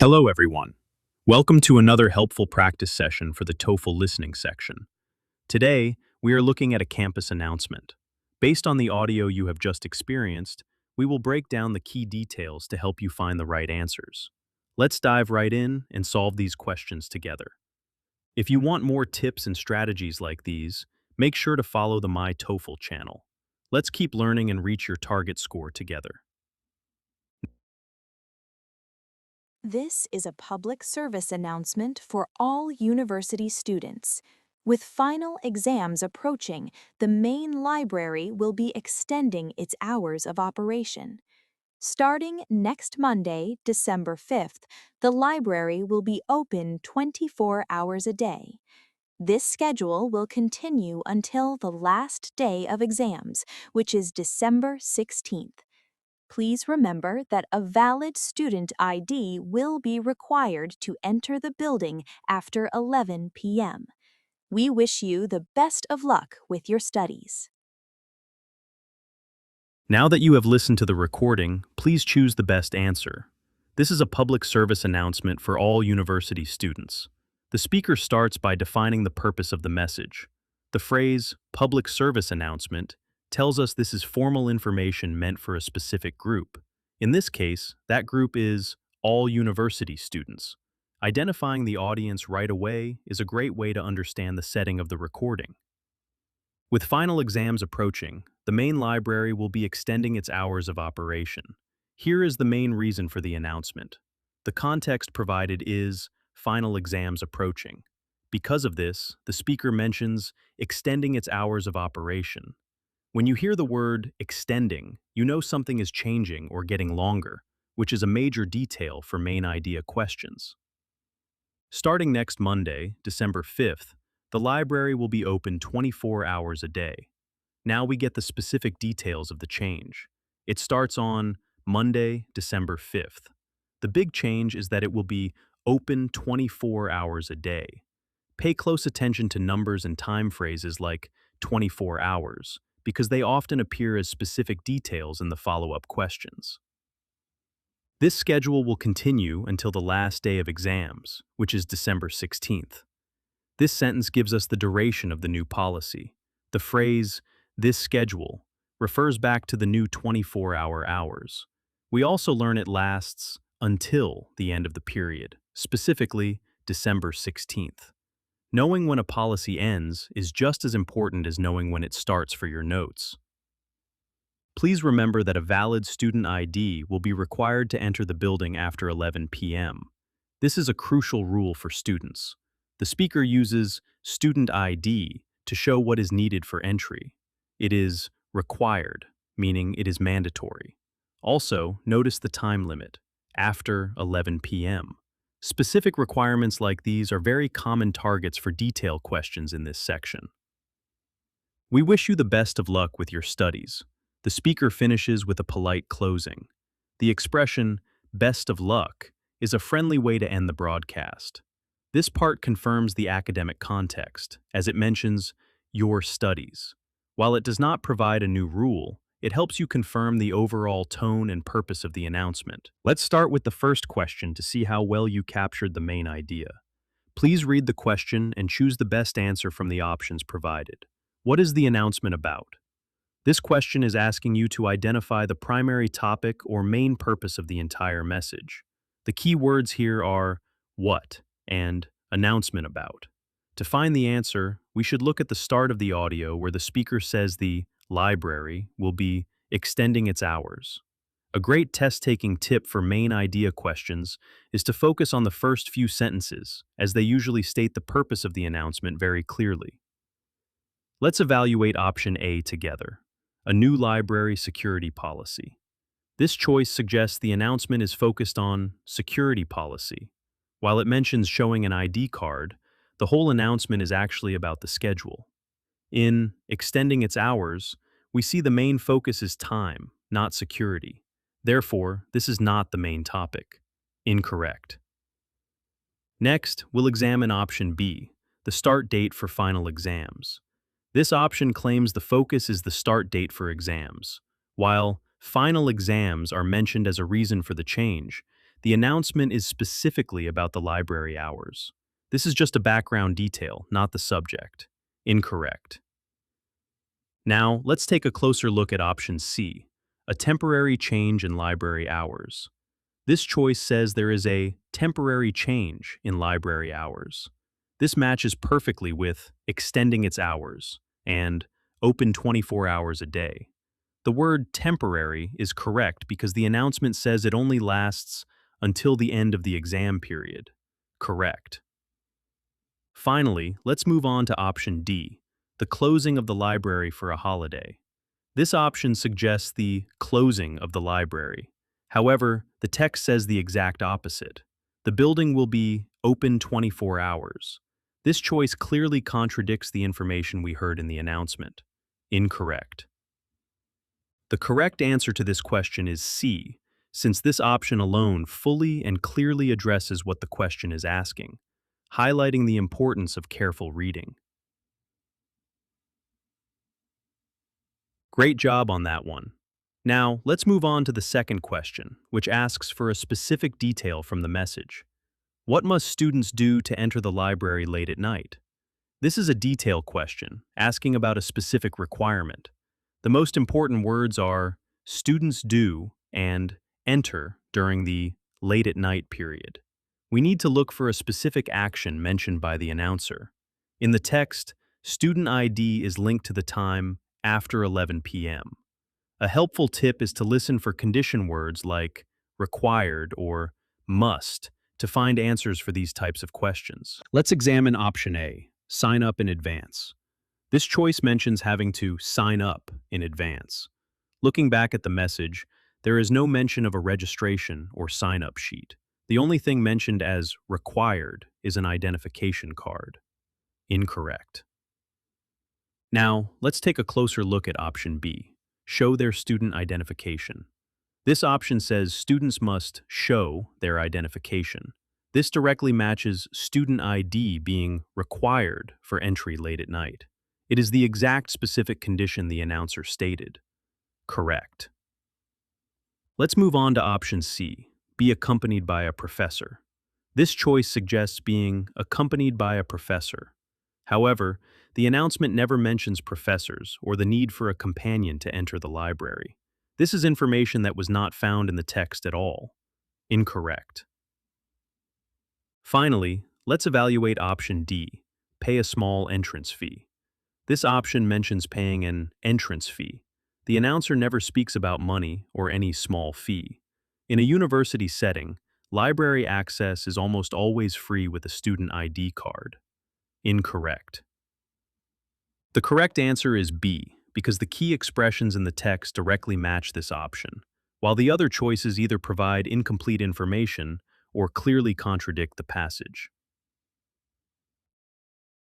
Hello, everyone. Welcome to another helpful practice session for the TOEFL listening section. Today, we are looking at a campus announcement. Based on the audio you have just experienced, we will break down the key details to help you find the right answers. Let's dive right in and solve these questions together. If you want more tips and strategies like these, make sure to follow the My TOEFL channel. Let's keep learning and reach your target score together. This is a public service announcement for all university students. With final exams approaching, the main library will be extending its hours of operation. Starting next Monday, December 5th, the library will be open 24 hours a day. This schedule will continue until the last day of exams, which is December 16th. Please remember that a valid student ID will be required to enter the building after 11 p.m. We wish you the best of luck with your studies. Now that you have listened to the recording, please choose the best answer. This is a public service announcement for all university students. The speaker starts by defining the purpose of the message. The phrase, public service announcement, tells us this is formal information meant for a specific group. In this case, that group is all university students. Identifying the audience right away is a great way to understand the setting of the recording. With final exams approaching, the main library will be extending its hours of operation. Here is the main reason for the announcement. The context provided is final exams approaching. Because of this, the speaker mentions extending its hours of operation. When you hear the word extending, you know something is changing or getting longer, which is a major detail for main idea questions. Starting next Monday, December 5th, the library will be open 24 hours a day. Now we get the specific details of the change. It starts on Monday, December 5th. The big change is that it will be open 24 hours a day. Pay close attention to numbers and time phrases like 24 hours, because they often appear as specific details in the follow-up questions. This schedule will continue until the last day of exams, which is December 16th. This sentence gives us the duration of the new policy. The phrase, this schedule, refers back to the new 24-hour hours. We also learn it lasts until the end of the period, specifically December 16th. Knowing when a policy ends is just as important as knowing when it starts for your notes. Please remember that a valid student ID will be required to enter the building after 11 p.m. This is a crucial rule for students. The speaker uses student ID to show what is needed for entry. It is required, meaning it is mandatory. Also, notice the time limit, after 11 p.m. Specific requirements like these are very common targets for detail questions in this section. We wish you the best of luck with your studies. The speaker finishes with a polite closing. The expression, best of luck, is a friendly way to end the broadcast. This part confirms the academic context, as it mentions your studies. While it does not provide a new rule, it helps you confirm the overall tone and purpose of the announcement. Let's start with the first question to see how well you captured the main idea. Please read the question and choose the best answer from the options provided. What is the announcement about? This question is asking you to identify the primary topic or main purpose of the entire message. The key words here are what and announcement about. To find the answer, we should look at the start of the audio where the speaker says the library will be extending its hours. A great test-taking tip for main idea questions is to focus on the first few sentences, as they usually state the purpose of the announcement very clearly. Let's evaluate option A together, a new library security policy. This choice suggests the announcement is focused on security policy. While it mentions showing an ID card, the whole announcement is actually about the schedule. In extending its hours, we see the main focus is time, not security. Therefore, this is not the main topic. Incorrect. Next, we'll examine option B, the start date for final exams. This option claims the focus is the start date for exams. While final exams are mentioned as a reason for the change, The announcement is specifically about the library hours. This is just a background detail, not the subject. Incorrect. Now, let's take a closer look at option C, a temporary change in library hours. This choice says there is a temporary change in library hours. This matches perfectly with extending its hours and open 24 hours a day. The word temporary is correct because the announcement says it only lasts until the end of the exam period. Correct. Finally, let's move on to option D, the closing of the library for a holiday. This option suggests the closing of the library. However, the text says the exact opposite. The building will be open 24 hours. This choice clearly contradicts the information we heard in the announcement. Incorrect. The correct answer to this question is C, since this option alone fully and clearly addresses what the question is asking, highlighting the importance of careful reading. Great job on that one. Now, let's move on to the second question, which asks for a specific detail from the message. What must students do to enter the library late at night? This is a detail question, asking about a specific requirement. The most important words are students do and enter during the late at night period. We need to look for a specific action mentioned by the announcer. In the text, student ID is linked to the time after 11 p.m. A helpful tip is to listen for condition words like required or must to find answers for these types of questions. Let's examine option A, sign up in advance. This choice mentions having to sign up in advance. Looking back at the message, there is no mention of a registration or sign-up sheet. The only thing mentioned as required is an identification card. Incorrect. Now, let's take a closer look at option B, show their student identification. This option says students must show their identification. This directly matches student ID being required for entry late at night. It is the exact specific condition the announcer stated. Correct. Let's move on to option C, be accompanied by a professor. This choice suggests being accompanied by a professor. However, the announcement never mentions professors or the need for a companion to enter the library. This is information that was not found in the text at all. Incorrect. Finally, let's evaluate option D, pay a small entrance fee. This option mentions paying an entrance fee. The announcer never speaks about money or any small fee. In a university setting, library access is almost always free with a student ID card. Incorrect. The correct answer is B, because the key expressions in the text directly match this option, while the other choices either provide incomplete information or clearly contradict the passage.